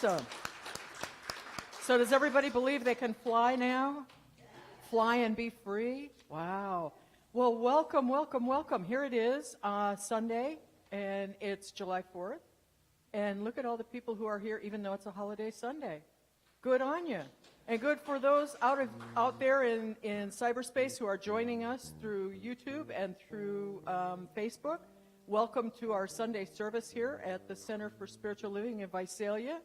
Awesome. So does everybody believe they can fly now? Fly and be free? Wow. Well, welcome, welcome, welcome. Here it is, Sunday, and it's July 4th. And look at all the people who are here, even though it's a holiday Sunday. Good on you. And good for those out there in cyberspace who are joining us through YouTube and through Facebook. Welcome to our Sunday service here at the Center for Spiritual Living in Visalia.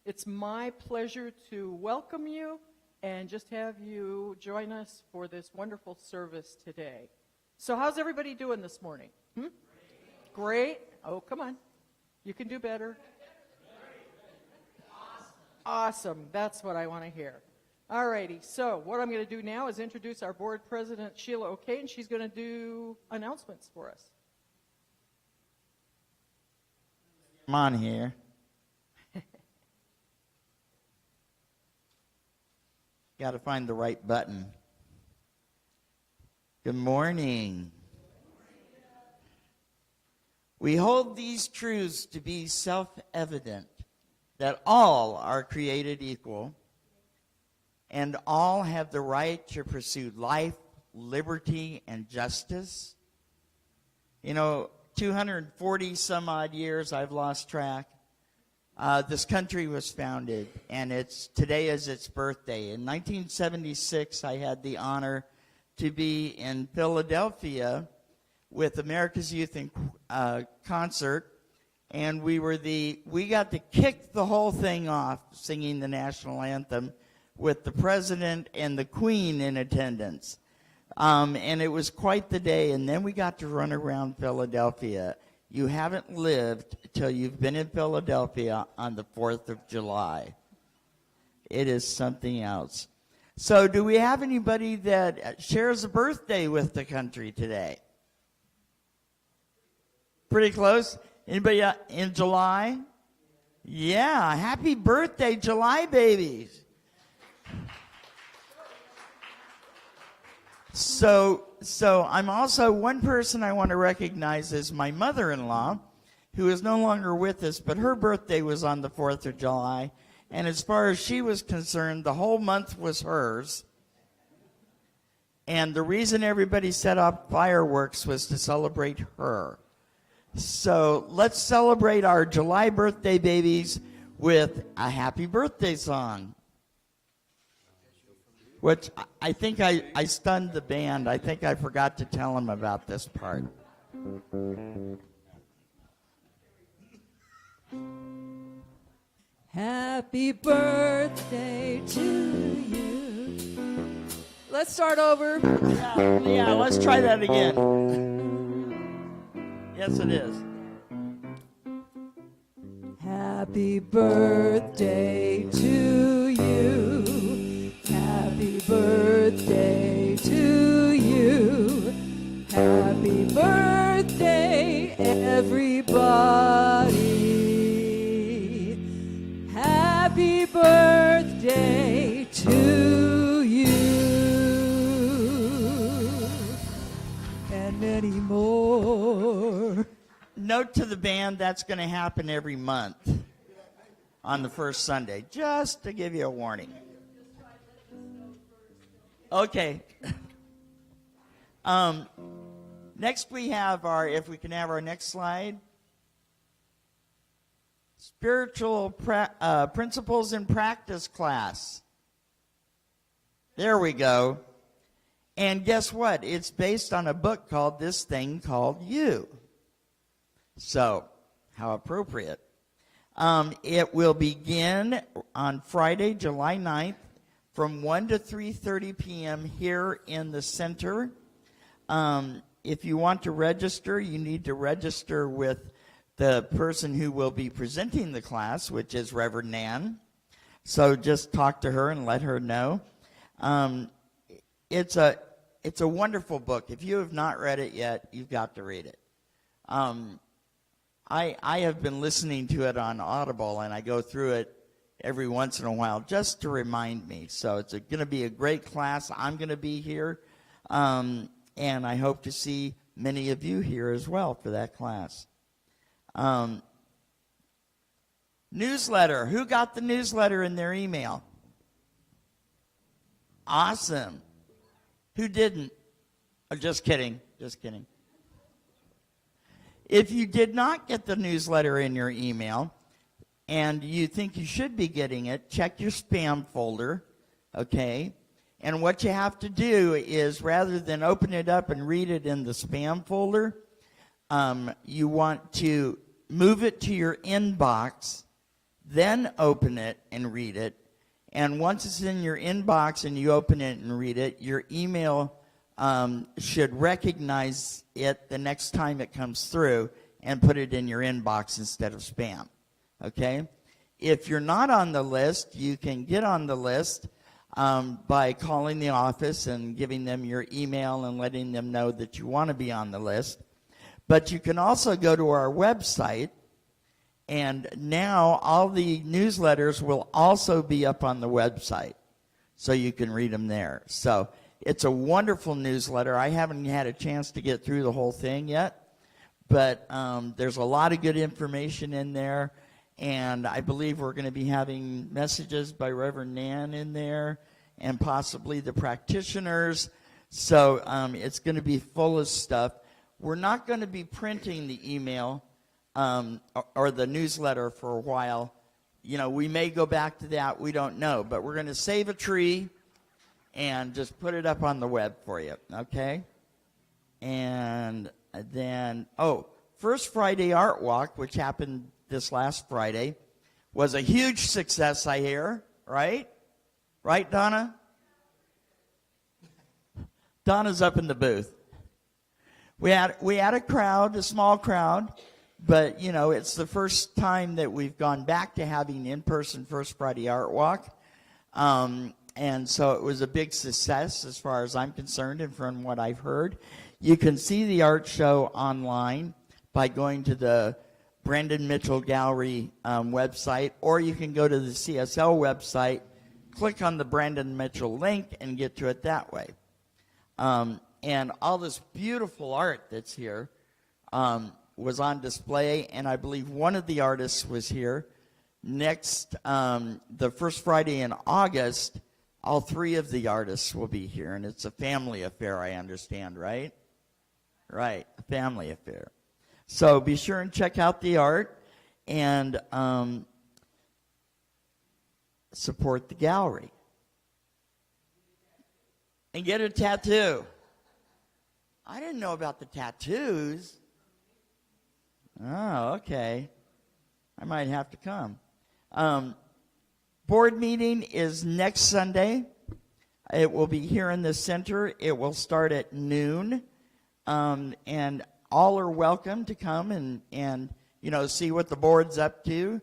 It's my pleasure to welcome you and just have you join us for this wonderful service today. So how's everybody doing this morning? Great? Oh, come on. You can do better. Awesome. That's what I want to hear. All righty. So what I'm going to do now is introduce our board president, Sheila O'Kane, and she's going to do announcements for us. Come on here. Got to find the right button. Good morning. We hold these truths to be self-evident, that all are created equal, and all have the right to pursue life, liberty, and justice. You know, 240 some odd years, I've lost track. This country was founded, and today is its birthday. In 1976, I had the honor to be in Philadelphia with America's Youth in Concert, and we got to kick the whole thing off singing the national anthem with the president and the queen in attendance. And it was quite the day, and then we got to run around Philadelphia. You haven't lived till you've been in Philadelphia on the 4th of July. It is something else. So do we have anybody that shares a birthday with the country today? Pretty close. Anybody in July? Yeah, happy birthday, July babies. So I'm also, one person I want to recognize is my mother-in-law, who is no longer with us, but her birthday was on the 4th of July. And as far as she was concerned, the whole month was hers. And the reason everybody set up fireworks was to celebrate her. So let's celebrate our July birthday babies with a happy birthday song. Which I think I stunned the band. I think I forgot to tell them about this part. Happy birthday to you. Let's start over. Yeah, let's try that again. Yes, it is. Happy birthday to you. Happy birthday to you. Happy birthday, everybody. Happy birthday to you. And many more. Note to the band, that's going to happen every month on the first Sunday, just to give you a warning. Okay. Next we have if we can have our next slide. Spiritual Principles in Practice class. There we go. And guess what? It's based on a book called This Thing Called You. So, how appropriate. It will begin on Friday, July 9th, from 1 to 3:30 p.m. here in the center. If you want to register, you need to register with the person who will be presenting the class, which is Reverend Nan. So just talk to her and let her know. It's a wonderful book. If you have not read it yet, you've got to read it. I have been listening to it on Audible, and I go through it every once in a while just to remind me. So it's going to be a great class. I'm going to be here, and I hope to see many of you here as well for that class. Newsletter. Who got the newsletter in their email? Awesome. Who didn't? Oh, just kidding. Just kidding. If you did not get the newsletter in your email and you think you should be getting it, check your spam folder, okay? And what you have to do is, rather than open it up and read it in the spam folder, you want to move it to your inbox, then open it and read it. And once it's in your inbox and you open it and read it, your email should recognize it the next time it comes through and put it in your inbox instead of spam. Okay? If you're not on the list, you can get on the list by calling the office and giving them your email and letting them know that you want to be on the list. But you can also go to our website, and now all the newsletters will also be up on the website, so you can read them there. So it's a wonderful newsletter. I haven't had a chance to get through the whole thing yet, but there's a lot of good information in there, and I believe we're going to be having messages by Reverend Nan in there and possibly the practitioners. So it's going to be full of stuff. We're not going to be printing the email or the newsletter for a while. You know, we may go back to that. We don't know. But we're going to save a tree and just put it up on the web for you, okay? And then, First Friday Art Walk, which happened this last Friday, was a huge success, I hear, right? Right, Donna? Donna's up in the booth. We had a crowd, a small crowd, but, you know, it's the first time that we've gone back to having in-person First Friday Art Walk. And so it was a big success as far as I'm concerned and from what I've heard. You can see the art show online by going to the Brandon Mitchell Gallery website, or you can go to the CSL website, click on the Brandon Mitchell link, and get to it that way. And all this beautiful art that's here was on display, and I believe one of the artists was here. Next, the first Friday in August, all three of the artists will be here, and it's a family affair, I understand, right? Right, a family affair. So be sure and check out the art and support the gallery. And get a tattoo. I didn't know about the tattoos. Oh, okay. I might have to come. Board meeting is next Sunday. It will be here in the center. It will start at noon. And all are welcome to come and you know, see what the board's up to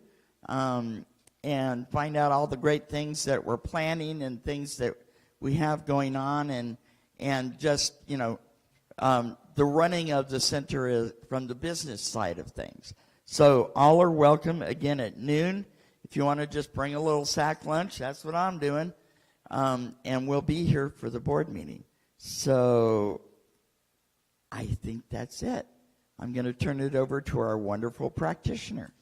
and find out all the great things that we're planning and things that we have going on and just, you know, the running of the center is from the business side of things. So all are welcome again at noon. If you want to just bring a little sack lunch, that's what I'm doing. And we'll be here for the board meeting. So I think that's it. I'm going to turn it over to our wonderful practitioner.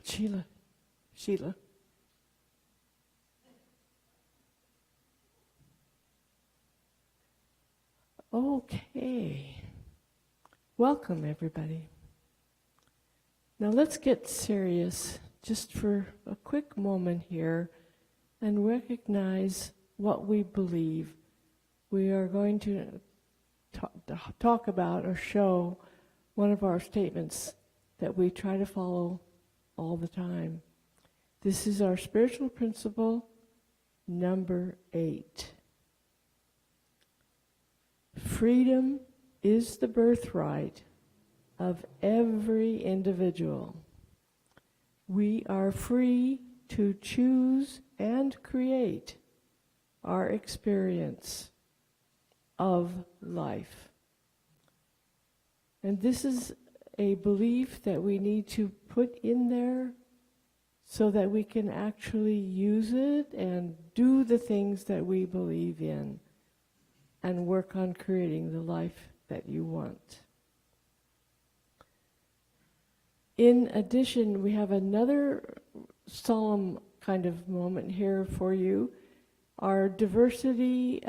Sheila. Okay. Welcome, everybody. Now let's get serious just for a quick moment here and recognize what we believe. We are going to talk about or show one of our statements that we try to follow all the time. This is our spiritual principle, number 8. Freedom is the birthright of every individual. We are free to choose and create our experience of life. And this is a belief that we need to put in there so that we can actually use it and do the things that we believe in. and work on creating the life that you want. In addition, we have another solemn kind of moment here for you. Our diversity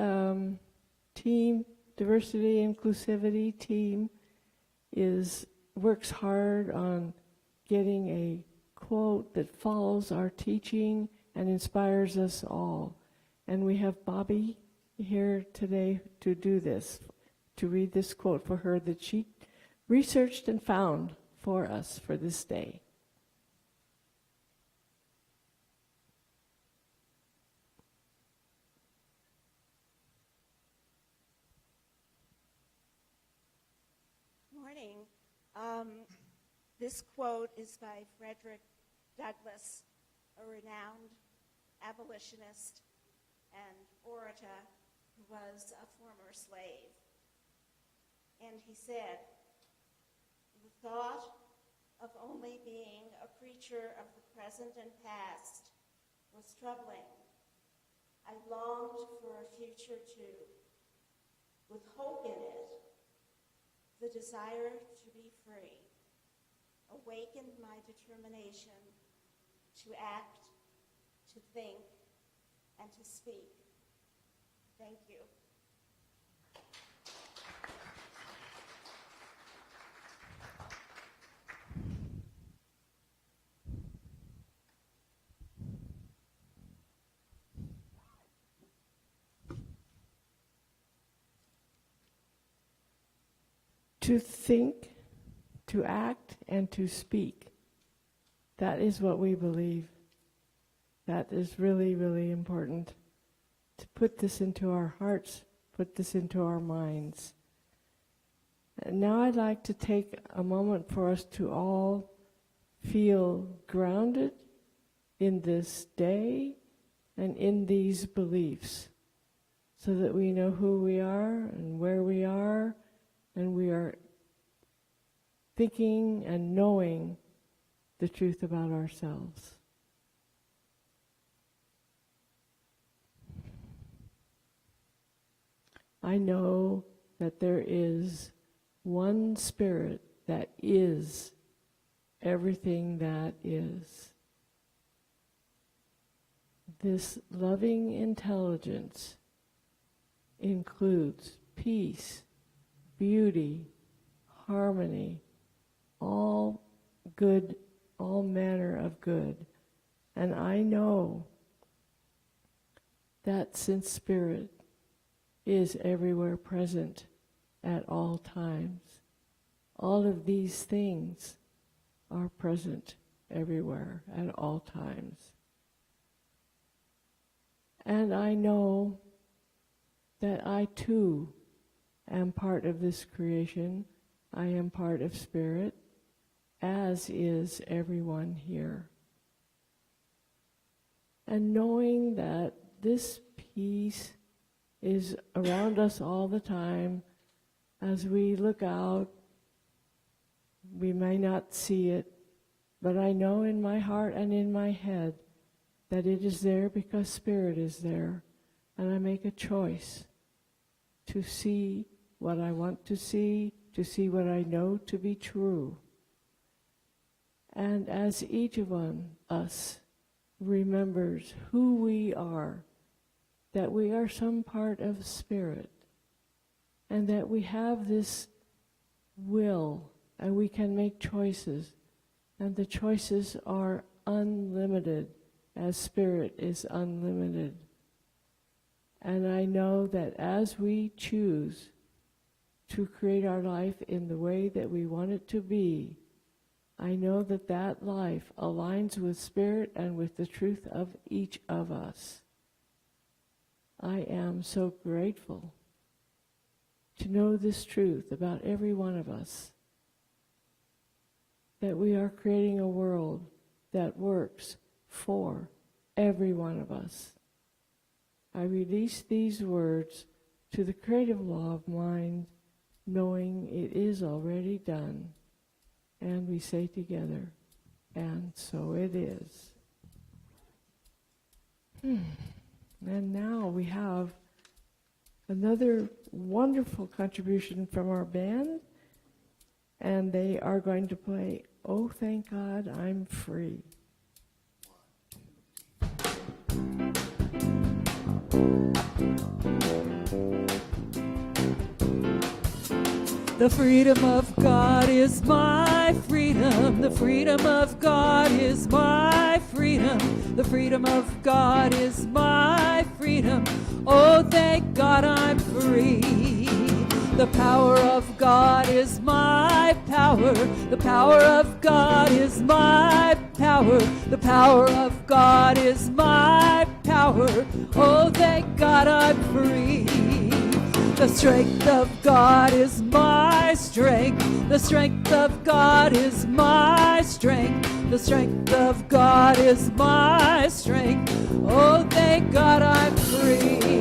team, diversity inclusivity team, works hard on getting a quote that follows our teaching and inspires us all. And we have Bobby here today to do this, to read this quote for her that she researched and found for us for this day. Morning. This quote is by Frederick Douglass, a renowned abolitionist and orator who was a former slave. And he said, "The thought of only being a creature of the present and past was troubling. I longed for a future too, with hope in it. The desire to be free awakened my determination to act, to think, and to speak. Thank you." To think, to act, and to speak. That is what we believe. That is really, really important. To put this into our hearts, put this into our minds. And now I'd like to take a moment for us to all feel grounded in this day and in these beliefs, so that we know who we are and where we are, and we are thinking and knowing the truth about ourselves. I know that there is one Spirit that is everything that is. This loving intelligence includes peace, beauty, harmony, all good, all manner of good. And I know that since Spirit is everywhere present at all times, all of these things are present everywhere at all times. And I know that I too am part of this creation. I am part of Spirit, as is everyone here. And knowing that this peace is around us all the time, as we look out, we may not see it, but I know in my heart and in my head that it is there because Spirit is there, and I make a choice to see what I want to see what I know to be true. And as each of us remembers who we are, that we are some part of Spirit, and that we have this will, and we can make choices, and the choices are unlimited, as Spirit is unlimited. And I know that as we choose to create our life in the way that we want it to be, I know that that life aligns with Spirit and with the truth of each of us. I am so grateful to know this truth about every one of us, that we are creating a world that works for every one of us. I release these words to the creative law of mind, knowing it is already done. And we say together, and so it is. And now we have another wonderful contribution from our band, and they are going to play "Oh Thank God I'm Free." The freedom of God is my freedom. The freedom of God is my freedom. The freedom of God is my freedom. Oh, thank God I'm free. The power of God is my power. The power of God is my power. The power of God is my power. Oh, thank God I'm free. The strength of God is my strength. The strength of God is my strength. The strength of God is my strength. Oh, thank God I'm free.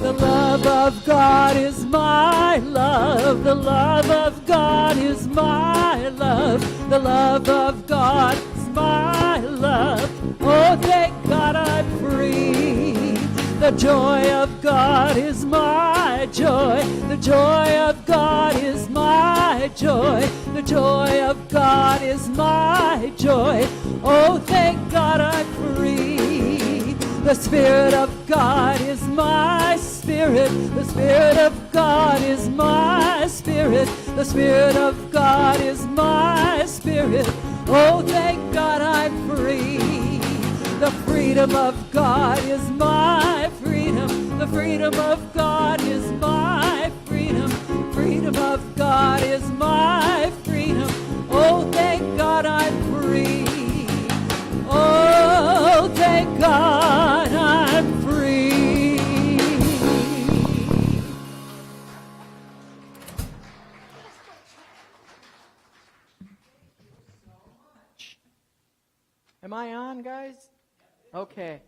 The love of God is my love. The love of God is my love. The love of God is my love. Oh, thank God I'm free. The joy of God is my joy. The joy of God is my joy. The joy of God is my joy. Oh, thank God I'm free. The Spirit of God is my spirit. The Spirit of God is my spirit. The Spirit of God is my spirit. Oh, thank God I'm free. The freedom of God is my freedom. The freedom of God is my freedom. Freedom of God is my freedom. Oh, thank God I'm free. Oh, thank God I'm free. Am I on, guys? Okay.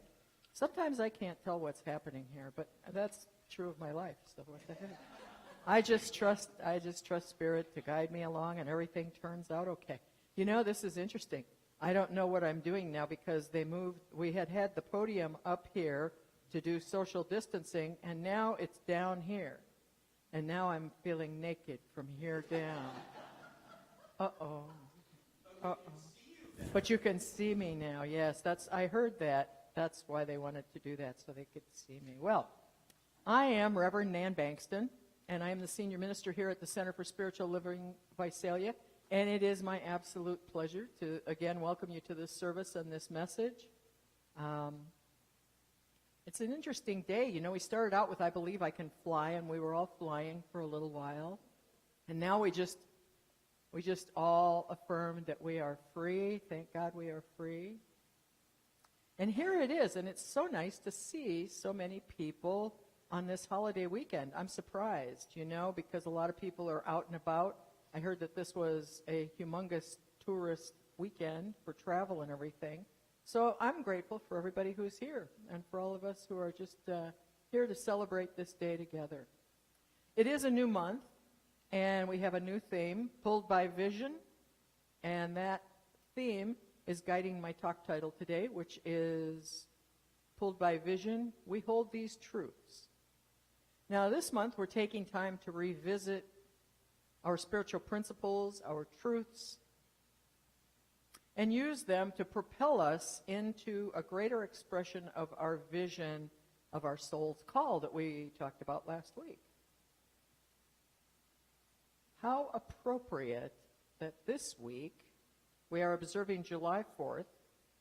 Sometimes I can't tell what's happening here, but that's true of my life. So what the heck? I just trust Spirit to guide me along, and everything turns out okay. You know, this is interesting. I don't know what I'm doing now because they moved. We had the podium up here to do social distancing, and now it's down here. And now I'm feeling naked from here down. Uh-oh. Uh-oh. But you can see me now. Yes, I heard that. That's why they wanted to do that, so they could see me. Well, I am Reverend Nan Bankston, and I am the senior minister here at the Center for Spiritual Living Visalia. And it is my absolute pleasure to, again, welcome you to this service and this message. It's an interesting day. You know, we started out with I Believe I Can Fly, and we were all flying for a little while. And now we just all affirmed that we are free. Thank God we are free. And here it is, and it's so nice to see so many people on this holiday weekend. I'm surprised, you know, because a lot of people are out and about. I heard that this was a humongous tourist weekend for travel and everything. So I'm grateful for everybody who's here and for all of us who are just here to celebrate this day together. It is a new month, and we have a new theme, Pulled by Vision, and that theme is guiding my talk title today, which is Pulled by Vision, We Hold These Truths. Now, this month we're taking time to revisit our spiritual principles, our truths, and use them to propel us into a greater expression of our vision of our soul's call that we talked about last week. How appropriate that this week we are observing July 4th,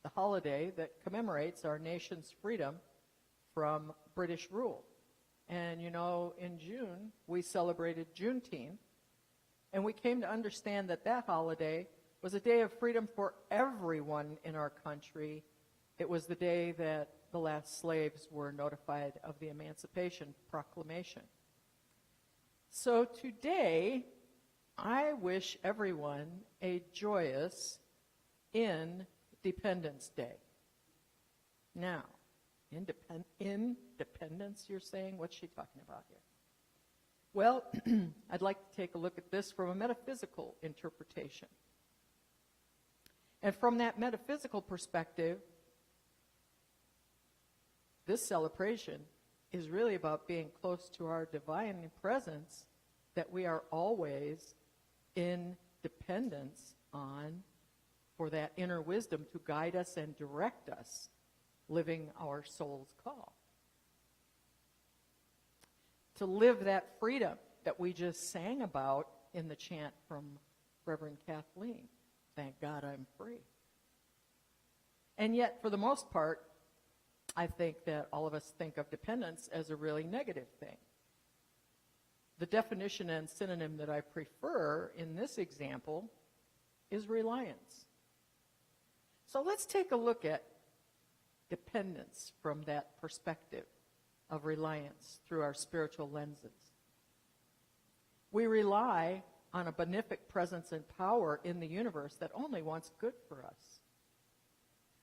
the holiday that commemorates our nation's freedom from British rule. And you know, in June, we celebrated Juneteenth, and we came to understand that that holiday was a day of freedom for everyone in our country. It was the day that the last slaves were notified of the Emancipation Proclamation. So today, I wish everyone a joyous Independence Day. Now, independence, you're saying? What's she talking about here? Well, I'd like to take a look at this from a metaphysical interpretation. And from that metaphysical perspective, this celebration is really about being close to our divine presence that we are always in dependence on for that inner wisdom to guide us and direct us, living our soul's call. To live that freedom that we just sang about in the chant from Reverend Kathleen. Thank God I'm free. And yet, for the most part, I think that all of us think of dependence as a really negative thing. The definition and synonym that I prefer in this example is reliance. So let's take a look at dependence from that perspective of reliance through our spiritual lenses. We rely on a benefic presence and power in the universe that only wants good for us.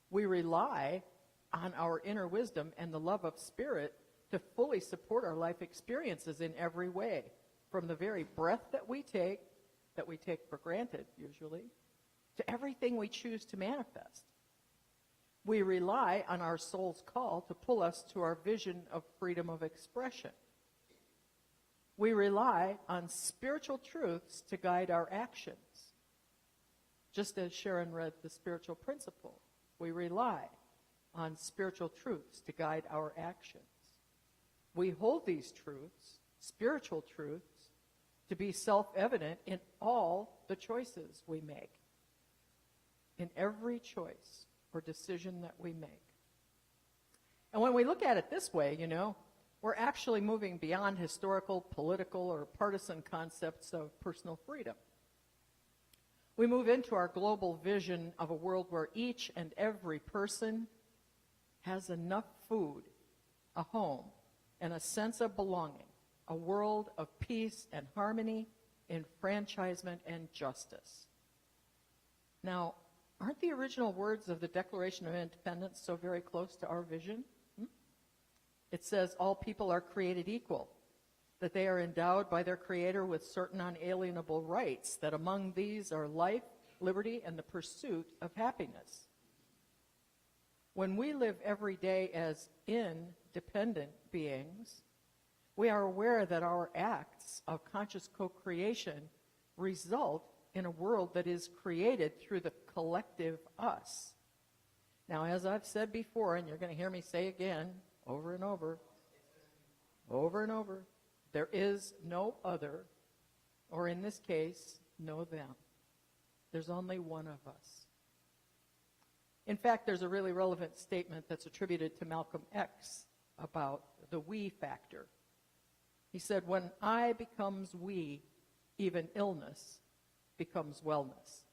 We rely on our inner wisdom and the love of spirit to fully support our life experiences in every way, from the very breath that we take for granted usually, to everything we choose to manifest. We rely on our soul's call to pull us to our vision of freedom of expression. We rely on spiritual truths to guide our actions. Just as Sharon read the spiritual principle, we rely on spiritual truths to guide our actions. We hold these truths, spiritual truths, to be self-evident in all the choices we make, in every choice or decision that we make. And when we look at it this way, we're actually moving beyond historical, political, or partisan concepts of personal freedom. We move into our global vision of a world where each and every person has enough food, a home, and a sense of belonging, a world of peace and harmony, enfranchisement, and justice. Now, aren't the original words of the Declaration of Independence so very close to our vision? It says, all people are created equal, that they are endowed by their Creator with certain unalienable rights, that among these are life, liberty, and the pursuit of happiness. When we live every day as independent beings, we are aware that our acts of conscious co-creation result in a world that is created through the collective us. Now, as I've said before, and you're going to hear me say again, over and over, there is no other, or in this case, no them. There's only one of us. In fact, there's a really relevant statement that's attributed to Malcolm X about the we factor. He said, when I becomes we, even illness becomes wellness.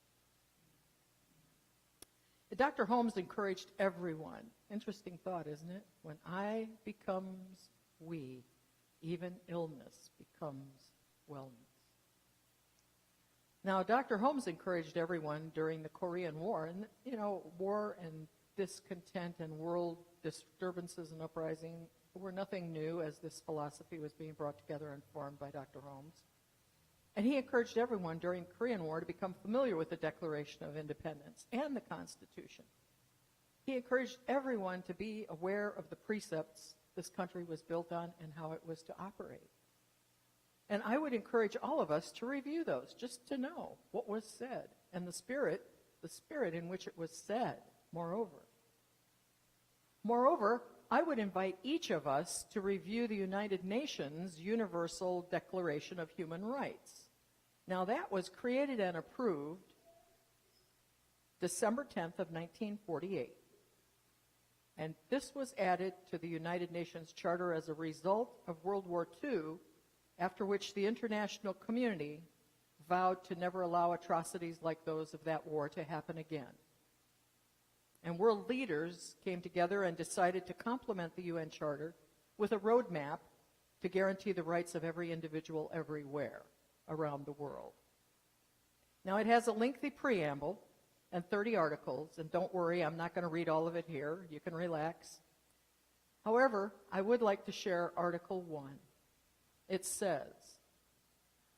Dr. Holmes encouraged everyone. Interesting thought, isn't it? When I becomes we, even illness becomes wellness. Now, Dr. Holmes encouraged everyone during the Korean War, and war and discontent and world disturbances and uprising were nothing new as this philosophy was being brought together and formed by Dr. Holmes. And he encouraged everyone during the Korean War to become familiar with the Declaration of Independence and the Constitution. He encouraged everyone to be aware of the precepts this country was built on and how it was to operate. And I would encourage all of us to review those, just to know what was said and the spirit in which it was said, moreover. Moreover, I would invite each of us to review the United Nations Universal Declaration of Human Rights. Now, that was created and approved December 10th of 1948. And this was added to the United Nations Charter as a result of World War II, after which the international community vowed to never allow atrocities like those of that war to happen again. And world leaders came together and decided to complement the UN Charter with a roadmap to guarantee the rights of every individual everywhere around the world. Now, it has a lengthy preamble and 30 articles, and don't worry, I'm not going to read all of it here. You can relax. However, I would like to share Article 1. It says,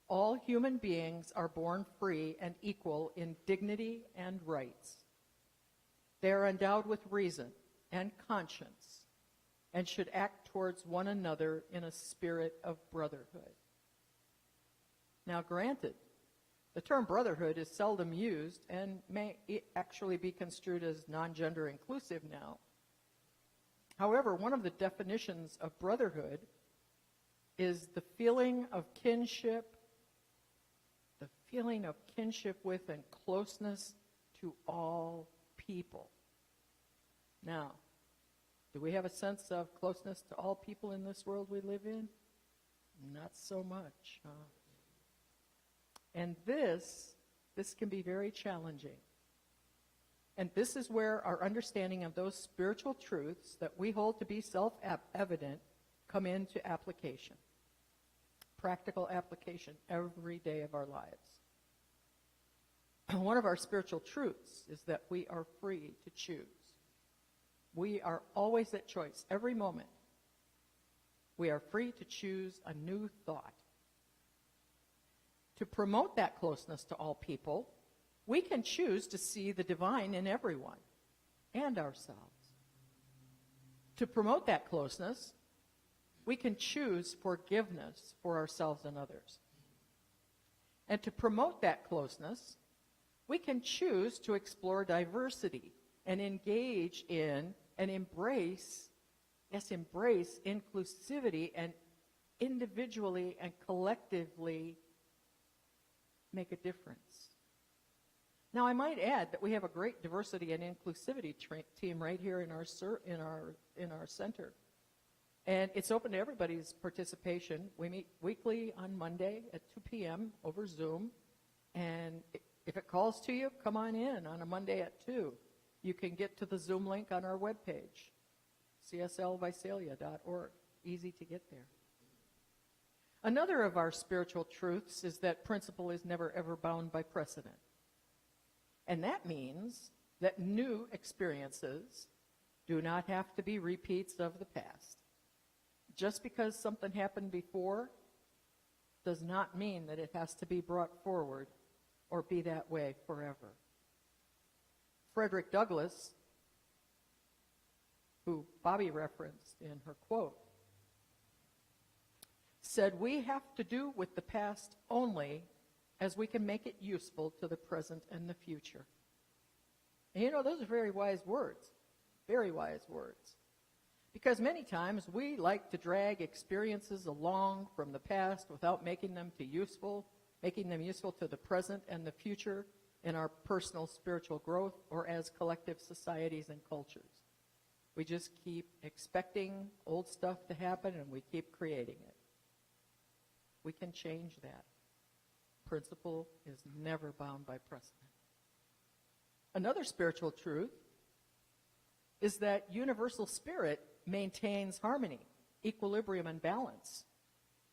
all human beings are born free and equal in dignity and rights. They are endowed with reason and conscience and should act towards one another in a spirit of brotherhood. Now, granted, the term brotherhood is seldom used and may actually be construed as non-gender inclusive now. However, one of the definitions of brotherhood is the feeling of kinship with and closeness to all people. Now, do we have a sense of closeness to all people in this world we live in? Not so much. And this can be very challenging. And this is where our understanding of those spiritual truths that we hold to be self-evident come into application. Practical application every day of our lives. One of our spiritual truths is that we are free to choose. We are always at choice, every moment. We are free to choose a new thought. To promote that closeness to all people, we can choose to see the divine in everyone and ourselves. To promote that closeness, we can choose forgiveness for ourselves and others. And to promote that closeness, we can choose to explore diversity and engage in and embrace inclusivity and individually and collectively make a difference. Now, I might add that we have a great diversity and inclusivity team right here in our center. And it's open to everybody's participation. We meet weekly on Monday at 2 p.m. over Zoom. And if it calls to you, come on in on a Monday at 2. You can get to the Zoom link on our webpage, CSLVisalia.org. Easy to get there. Another of our spiritual truths is that principle is never ever bound by precedent. And that means that new experiences do not have to be repeats of the past. Just because something happened before does not mean that it has to be brought forward or be that way forever. Frederick Douglass, who Bobby referenced in her quote, said, "We have to do with the past only as we can make it useful to the present and the future." And you know, those are very wise words. Very wise words. Because many times we like to drag experiences along from the past without making them useful to the present and the future in our personal spiritual growth or as collective societies and cultures. We just keep expecting old stuff to happen and we keep creating it. We can change that. Principle is never bound by precedent. Another spiritual truth is that universal spirit maintains harmony, equilibrium, and balance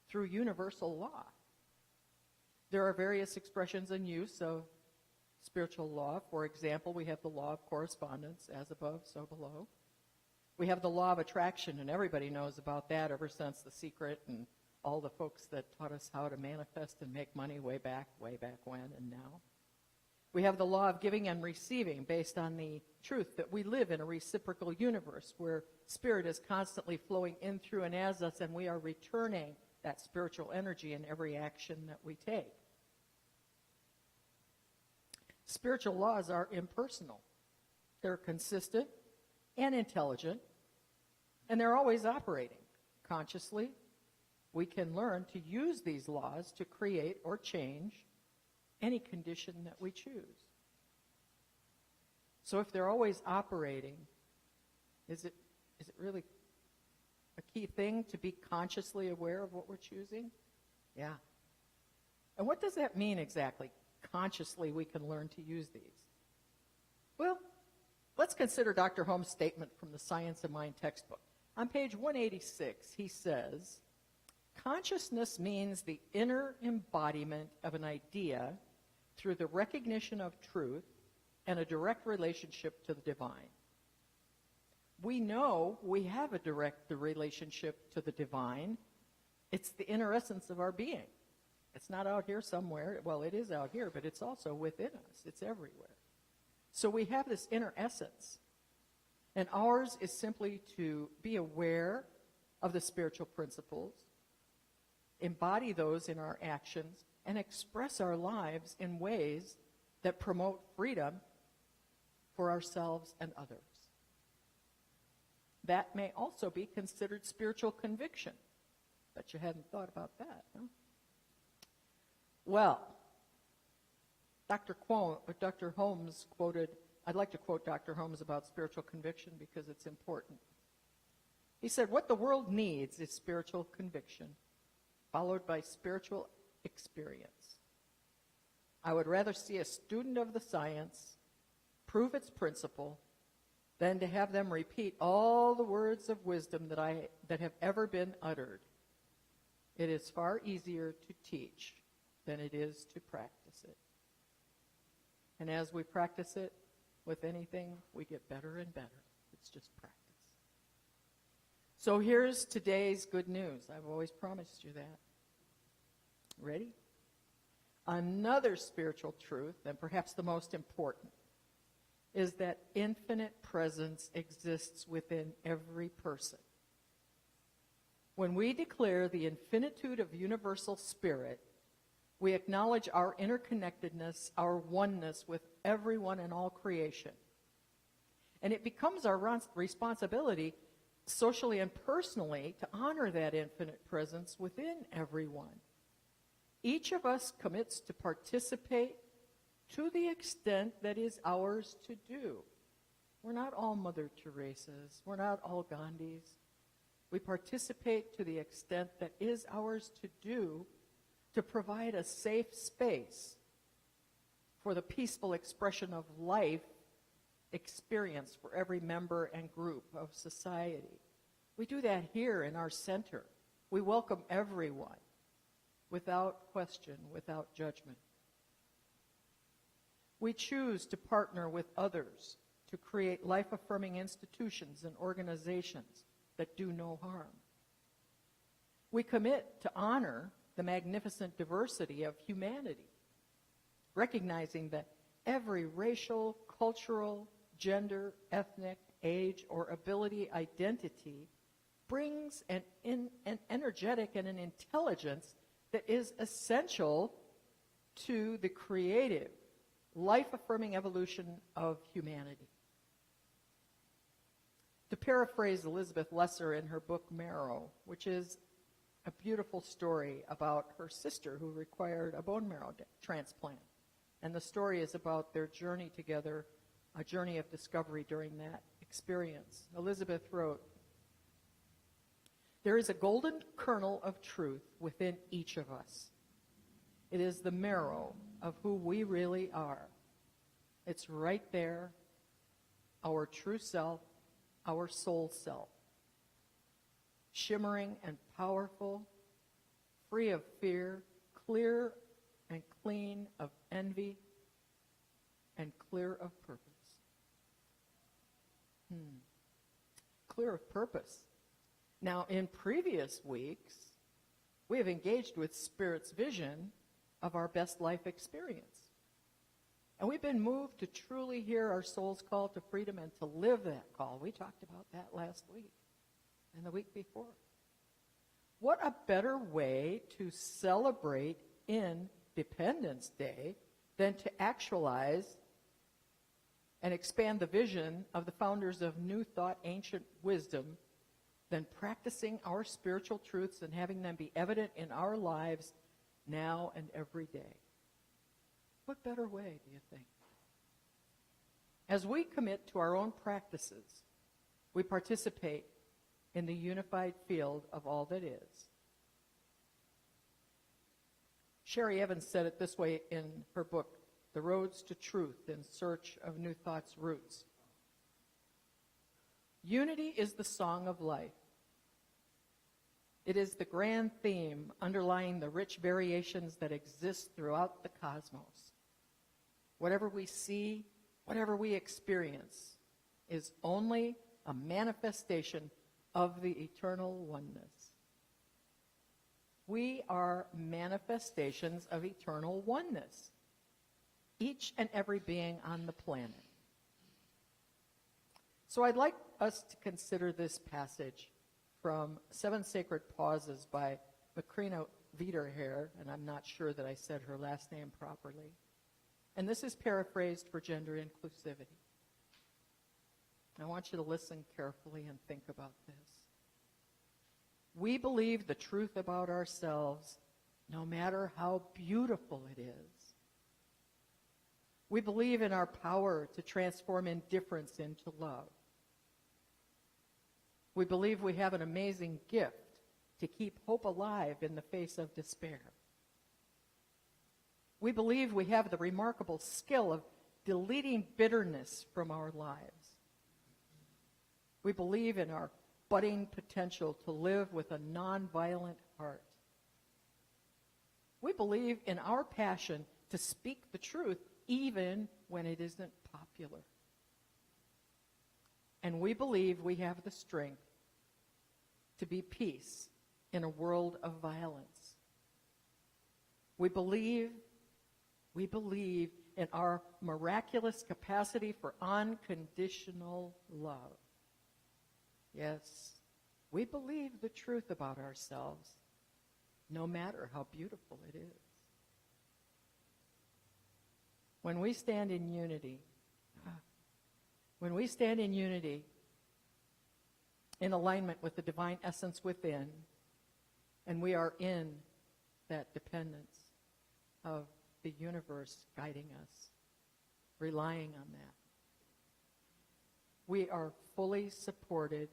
through universal law. There are various expressions and use of spiritual law. For example, we have the law of correspondence, as above, so below. We have the law of attraction, and everybody knows about that ever since The Secret and all the folks that taught us how to manifest and make money way back when and now. We have the law of giving and receiving based on the truth that we live in a reciprocal universe where spirit is constantly flowing in through and as us, and we are returning that spiritual energy in every action that we take. Spiritual laws are impersonal. They're consistent and intelligent, and they're always operating. Consciously, we can learn to use these laws to create or change any condition that we choose. So if they're always operating, is it really a key thing to be consciously aware of what we're choosing? Yeah. And what does that mean exactly? Consciously we can learn to use these. Well, let's consider Dr. Holmes' statement from the Science of Mind textbook. On page 186, he says, "Consciousness means the inner embodiment of an idea through the recognition of truth and a direct relationship to the divine." We know we have a direct relationship to the divine. It's the inner essence of our being. It's not out here somewhere. Well, it is out here, but it's also within us. It's everywhere. So we have this inner essence. And ours is simply to be aware of the spiritual principles, embody those in our actions, and express our lives in ways that promote freedom for ourselves and others. That may also be considered spiritual conviction. Bet you hadn't thought about that, huh? Well, Dr. Holmes quoted, I'd like to quote Dr. Holmes about spiritual conviction because it's important. He said, "What the world needs is spiritual conviction, followed by spiritual experience. I would rather see a student of the science prove its principle than to have them repeat all the words of wisdom that have ever been uttered. It is far easier to teach than it is to practice it." And as we practice it with anything, we get better and better. It's just practice. So here's today's good news. I've always promised you that. Ready? Another spiritual truth, and perhaps the most important, is that infinite presence exists within every person. When we declare the infinitude of universal spirit, we acknowledge our interconnectedness, our oneness with everyone and all creation. And it becomes our responsibility, socially and personally, to honor that infinite presence within everyone. Each of us commits to participate to the extent that is ours to do. We're not all Mother Teresas. We're not all Gandhis. We participate to the extent that is ours to do to provide a safe space for the peaceful expression of life experience for every member and group of society. We do that here in our center. We welcome everyone without question, without judgment. We choose to partner with others to create life-affirming institutions and organizations that do no harm. We commit to honor the magnificent diversity of humanity, recognizing that every racial, cultural, gender, ethnic, age, or ability identity brings an energetic and an intelligence that is essential to the creative, life-affirming evolution of humanity. To paraphrase Elizabeth Lesser in her book Marrow, which is a beautiful story about her sister who required a bone marrow transplant. And the story is about their journey together, a journey of discovery during that experience. Elizabeth wrote, "There is a golden kernel of truth within each of us. It is the marrow of who we really are. It's right there, our true self, our soul self. Shimmering and powerful, free of fear, clear and clean of envy, and clear of purpose." Clear of purpose. Now, in previous weeks, we have engaged with Spirit's vision of our best life experience. And we've been moved to truly hear our soul's call to freedom and to live that call. We talked about that last week and the week before. What a better way to celebrate Independence Day than to actualize and expand the vision of the founders of New Thought, Ancient Wisdom, than practicing our spiritual truths and having them be evident in our lives now and every day. What better way, do you think? As we commit to our own practices, we participate in the unified field of all that is. Sherry Evans said it this way in her book, The Roads to Truth in Search of New Thought's Roots. Unity is the song of life. It is the grand theme underlying the rich variations that exist throughout the cosmos. Whatever we see, whatever we experience, is only a manifestation of the eternal oneness. We are manifestations of eternal oneness, each and every being on the planet. So I'd like us to consider this passage from Seven Sacred Pauses by Macrina Wiederherr, and I'm not sure that I said her last name properly. And this is paraphrased for gender inclusivity. I want you to listen carefully and think about this. We believe the truth about ourselves no matter how beautiful it is. We believe in our power to transform indifference into love. We believe we have an amazing gift to keep hope alive in the face of despair. We believe we have the remarkable skill of deleting bitterness from our lives. We believe in our budding potential to live with a nonviolent heart. We believe in our passion to speak the truth even when it isn't popular. And we believe we have the strength to be peace in a world of violence. We believe in our miraculous capacity for unconditional love. Yes, we believe the truth about ourselves, no matter how beautiful it is. When we stand in unity, in alignment with the divine essence within, and we are in that dependence of the universe guiding us, relying on that, we are fully supported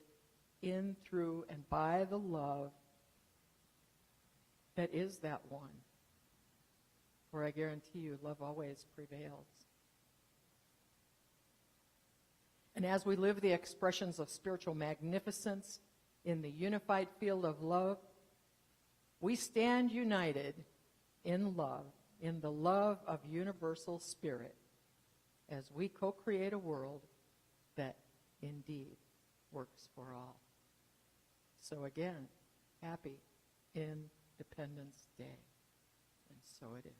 in, through, and by the love that is that one. For I guarantee you, love always prevails. And as we live the expressions of spiritual magnificence in the unified field of love, we stand united in love, in the love of universal spirit, as we co-create a world that indeed works for all. So again, happy Independence Day. And so it is.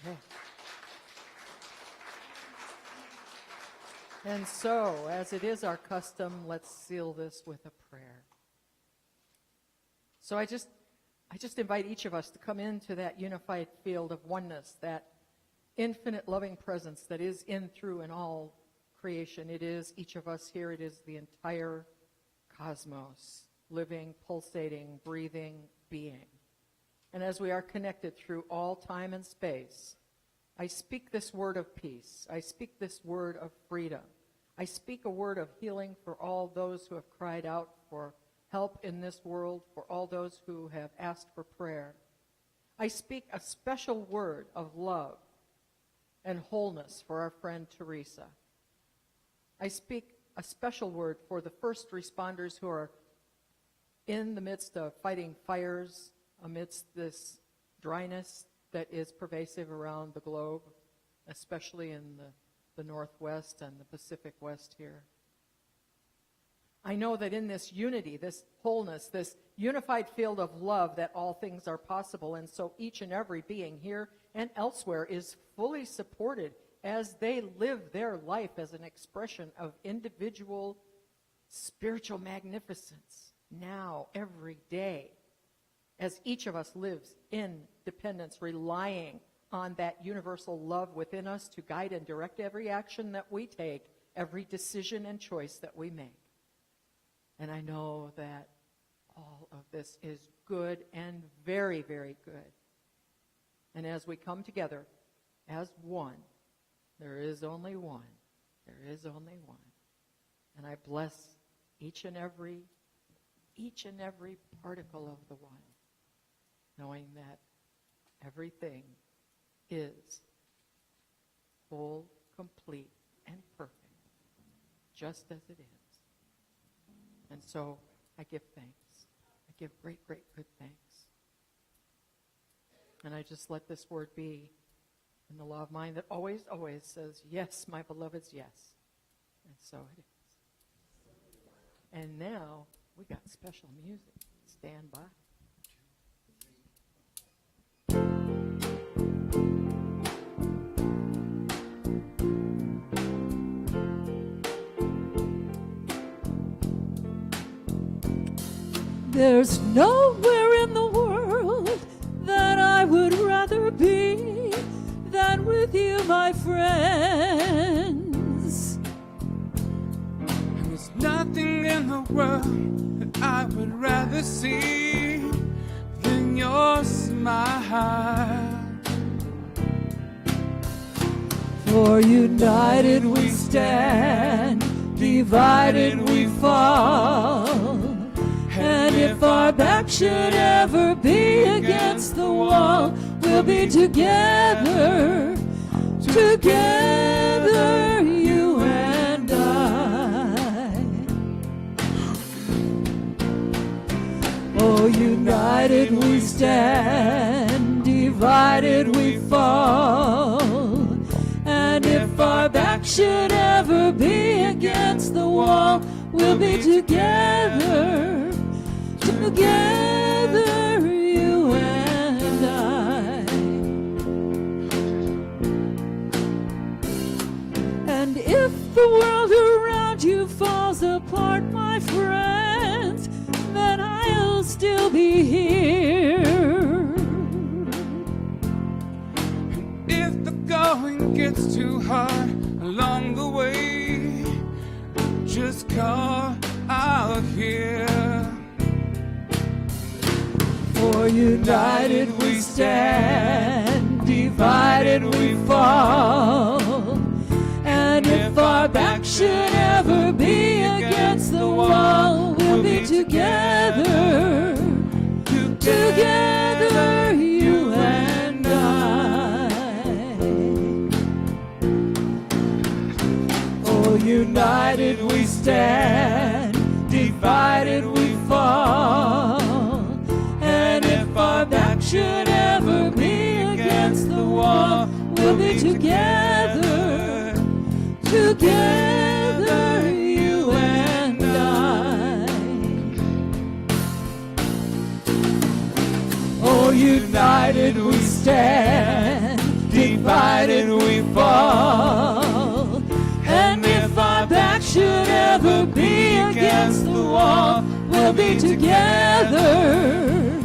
Okay. And so, as it is our custom, let's seal this with a prayer. So I just invite each of us to come into that unified field of oneness, that infinite loving presence that is in, through, and all creation. It is each of us here. It is the entire cosmos, living, pulsating, breathing being. And as we are connected through all time and space, I speak this word of peace. I speak this word of freedom. I speak a word of healing for all those who have cried out for help in this world, for all those who have asked for prayer. I speak a special word of love and wholeness for our friend Teresa. I speak a special word for the first responders who are in the midst of fighting fires amidst this dryness that is pervasive around the globe, especially in the Northwest and the Pacific West here. I know that in this unity, this wholeness, this unified field of love, that all things are possible, and so each and every being here and elsewhere is fully supported as they live their life as an expression of individual spiritual magnificence now, every day, as each of us lives in dependence, relying on that universal love within us to guide and direct every action that we take, every decision and choice that we make. And I know that all of this is good and very, very good. And as we come together as one, there is only one. There is only one. And I bless each and every particle of the one, knowing that everything is whole, complete, and perfect, just as it is. And so I give thanks. I give great, great, good thanks. And I just let this word be in the law of mind that always, always says, yes, my beloveds, yes. And so it is. And now we got special music. Stand by. There's nowhere in the world that I would rather be than with you, my friends. And there's nothing in the world that I would rather see than your smile. For united we stand, divided we fall. And if our back should ever be against the wall, we'll be together, together, you and I. Oh, united we stand, divided we fall. And if our back should ever be against the wall, we'll be together, together, you and I. And if the world around you falls apart, my friends, then I'll still be here. If the going gets too hard along the way, just call out here. For united we stand, divided we fall. And if our back should ever be against the wall, we'll be together, together, you and I. Oh, united we stand, divided we fall. And if our back should ever be against the wall, we'll be together, together, you and I. Oh, united we stand, divided we fall. And if our back should ever be against the wall, we'll be together,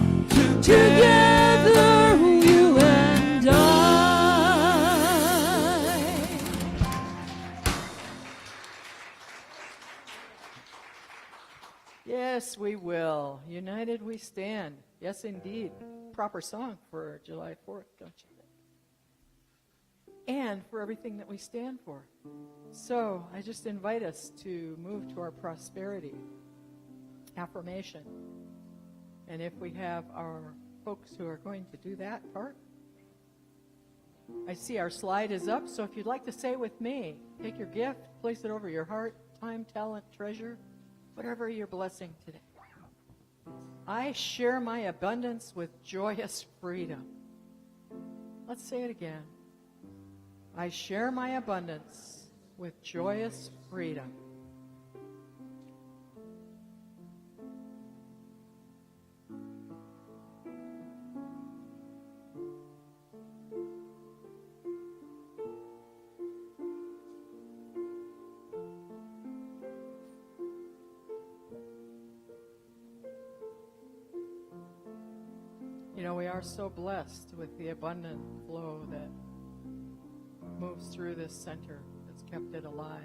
together, you and I. Yes, we will. United we stand. Yes, indeed. Proper song for July 4th, don't you think? And for everything that we stand for. So I just invite us to move to our prosperity affirmation. And if we have our folks who are going to do that part, I see our slide is up, so if you'd like to say with me, take your gift, place it over your heart, time, talent, treasure, whatever your blessing today. I share my abundance with joyous freedom. Let's say it again. I share my abundance with joyous freedom. You know, we are so blessed with the abundant flow that moves through this center. It's kept it alive.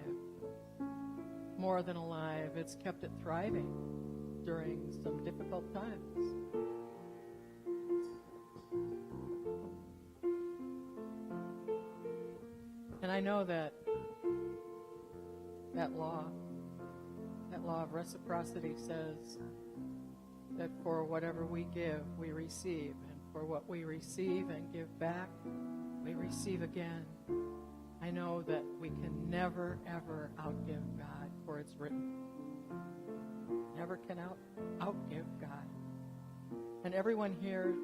More than alive, it's kept it thriving during some difficult times. And I know that law of reciprocity says that for whatever we give, we receive. And for what we receive and give back, we receive again. I know that we can never, ever outgive God, for it's written. Never can outgive God. And everyone here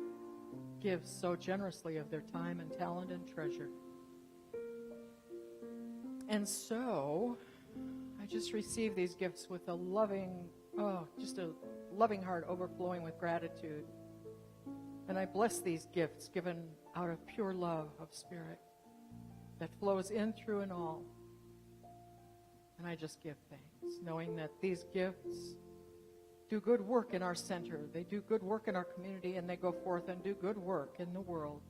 gives so generously of their time and talent and treasure. And so, I just receive these gifts with a loving, just a loving heart overflowing with gratitude. And I bless these gifts given out of pure love of spirit that flows in, through, and all. And I just give thanks, knowing that these gifts do good work in our center. They do good work in our community, and they go forth and do good work in the world.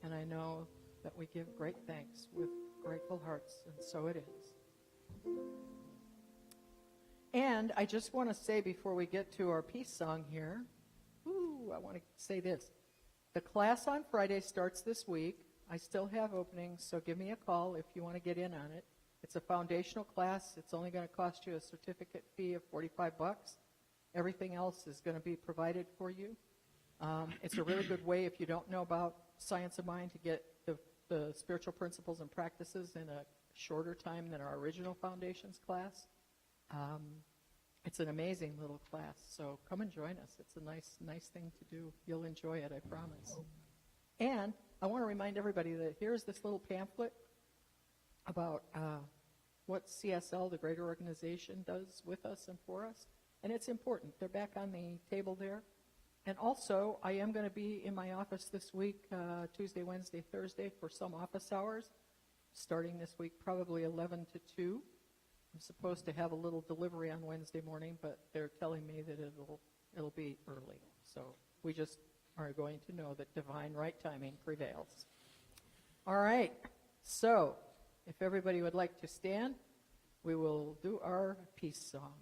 And I know that we give great thanks with grateful hearts, and so it is. And I just want to say before we get to our peace song here, I want to say this. The class on Friday starts this week. I still have openings, so give me a call if you want to get in on it. It's a foundational class. It's only going to cost you a certificate fee of $45. Everything else is going to be provided for you. It's a really good way, if you don't know about Science of Mind, to get the spiritual principles and practices in a shorter time than our original Foundations class. It's an amazing little class, so come and join us. It's a nice thing to do. You'll enjoy it, I promise. And I want to remind everybody that here's this little pamphlet about what CSL, the greater organization, does with us and for us. And it's important. They're back on the table there. And also, I am going to be in my office this week, Tuesday, Wednesday, Thursday, for some office hours, starting this week, probably 11 to 2. I'm supposed to have a little delivery on Wednesday morning, but they're telling me that it'll be early. So we just are going to know that divine right timing prevails. All right. So if everybody would like to stand, we will do our peace song.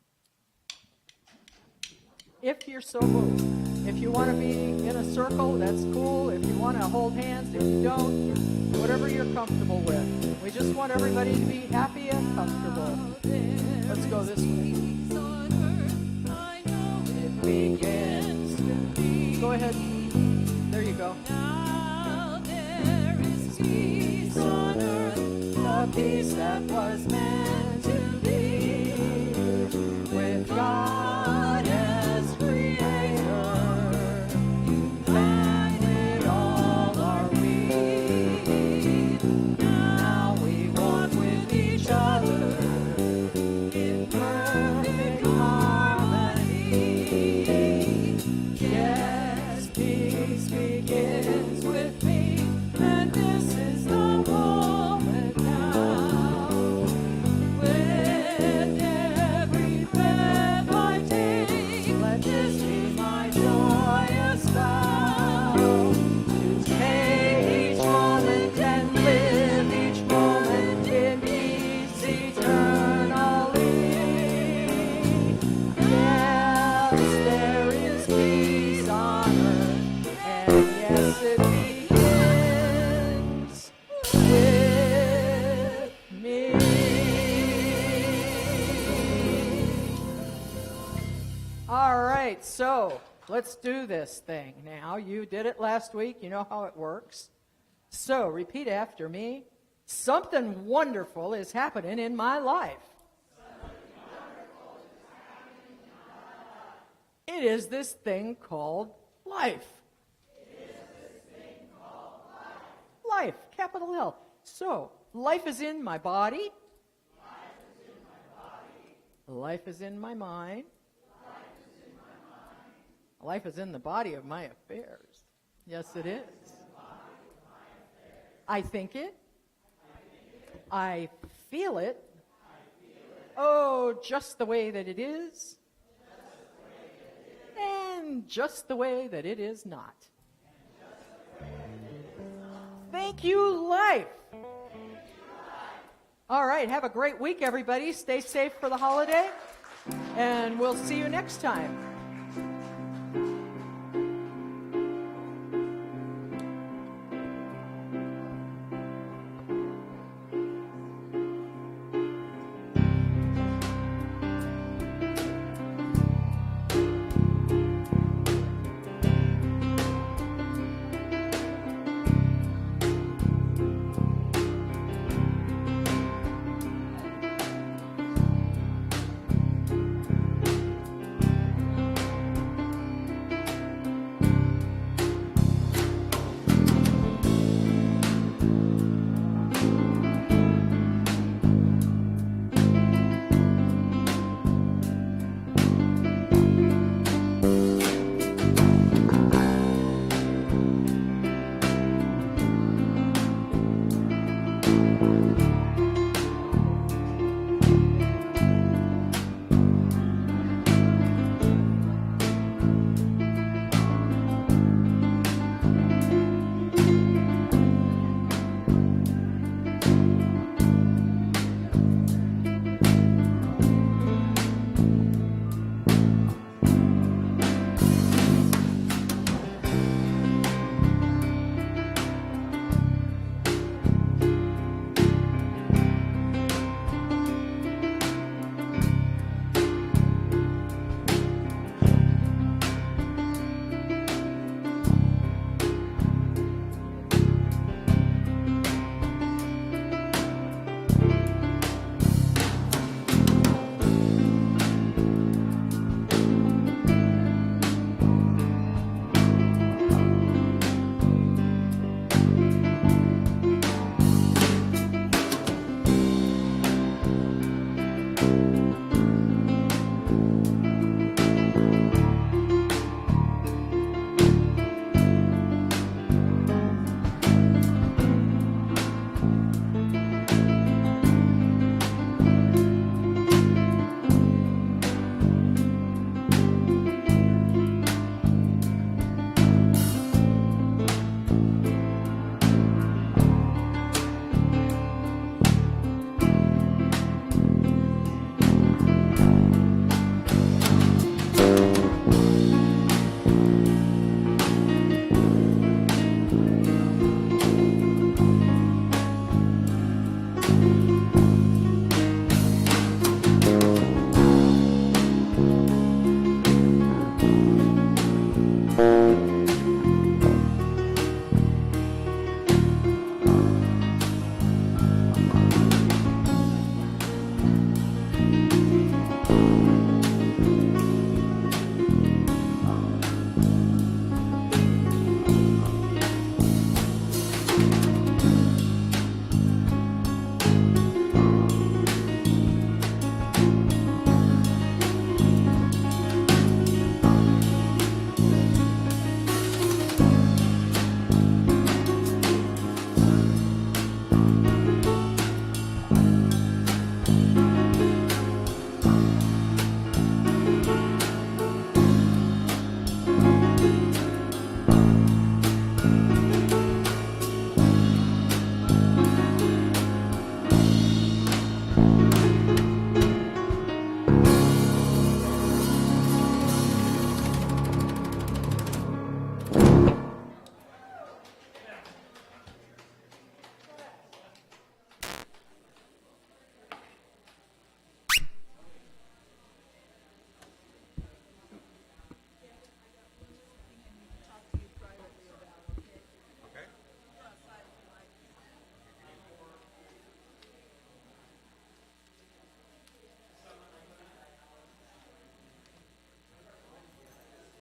If you're so moved. If you want to be in a circle, that's cool. If you want to hold hands, if you don't, whatever you're comfortable with. We just want everybody to be happy and comfortable. Let's go this way. It begins. Go ahead. There you go. Now there is peace on earth, The peace that was meant to be with God as creator. United all are we. Now we walk with each other in perfect harmony. Yes, peace begins with me, and this is the moment now. With every breath I take, let this be my joyous vow. To take each moment and live each moment in peace eternally. Yes, there is peace on earth, and yes, it begins with me. All right, so let's do this thing now. You did it last week. You know how it works. So repeat after me. Something wonderful is happening in my life. It is this thing called life. Life, capital L. So, life is in my body. Life is in my mind. Life is in the body of my affairs. Yes, it is. I think it. I feel it. Oh, just the way that it is. And just the way that it is not. Thank you, life. All right, have a great week, everybody. Stay safe for the holiday, and we'll see you next time.